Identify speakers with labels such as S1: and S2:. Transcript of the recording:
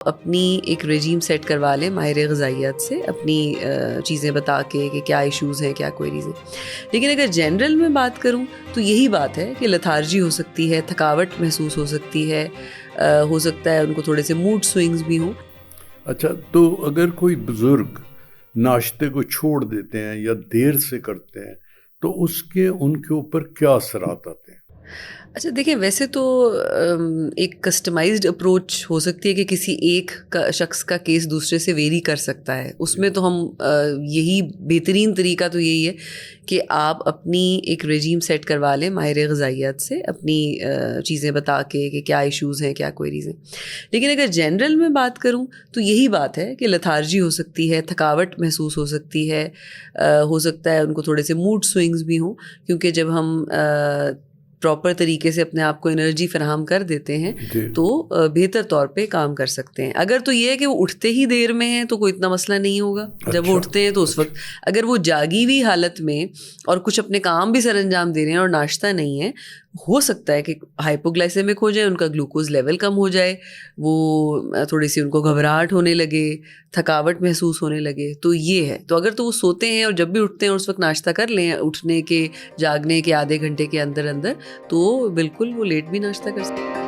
S1: اپنی ایک رجیم سیٹ کروا لیں ماہر غذائیت سے، اپنی چیزیں بتا کے کہ کیا ایشوز ہیں، کیا کوئریز ہیں. لیکن اگر جنرل میں بات کروں تو یہی بات ہے کہ لتھارجی ہو سکتی ہے، تھکاوٹ محسوس ہو سکتی ہے، ہو سکتا ہے ان کو تھوڑے سے موڈ سوئنگز بھی ہوں.
S2: اچھا، تو اگر کوئی بزرگ ناشتے کو چھوڑ دیتے ہیں یا دیر سے کرتے ہیں تو ان کے اوپر کیا اثرات آتے ہیں؟
S1: اچھا دیکھیں، ویسے تو ایک کسٹمائزڈ اپروچ ہو سکتی ہے کہ کسی ایک شخص کا کیس دوسرے سے ویری کر سکتا ہے. اس میں تو ہم یہی بہترین طریقہ تو یہی ہے کہ آپ اپنی ایک رجیم سیٹ کروا لیں ماہر غذائیت سے، اپنی چیزیں بتا کے کہ کیا ایشوز ہیں، کیا کوئریز ہیں. لیکن اگر جنرل میں بات کروں تو یہی بات ہے کہ لتھارجی ہو سکتی ہے، تھکاوٹ محسوس ہو سکتی ہے، ہو سکتا ہے ان کو تھوڑے سے موڈ سوئنگز بھی ہوں، کیونکہ جب ہم پراپر طریقے سے اپنے آپ کو انرجی فراہم کر دیتے ہیں تو بہتر طور پہ کام کر سکتے ہیں. اگر تو یہ ہے کہ وہ اٹھتے ہی دیر میں ہیں تو کوئی اتنا مسئلہ نہیں ہوگا. جب وہ اٹھتے ہیں تو اس وقت اگر وہ جاگی ہوئی حالت میں اور کچھ اپنے کام بھی سر انجام دے رہے ہیں اور ناشتہ نہیں ہے، ہو سکتا ہے کہ ہائپوگلائسیمک ہو جائے، ان کا گلوکوز لیول کم ہو جائے، وہ تھوڑی سی ان کو گھبراہٹ ہونے لگے، تھکاوٹ محسوس ہونے لگے. تو یہ ہے. تو اگر تو وہ سوتے ہیں اور جب بھی اٹھتے ہیں اس وقت ناشتہ کر لیں اٹھنے کے جاگنے کے آدھے گھنٹے کے اندر اندر، تو بالکل وہ لیٹ بھی ناشتہ کر سکتے ہیں.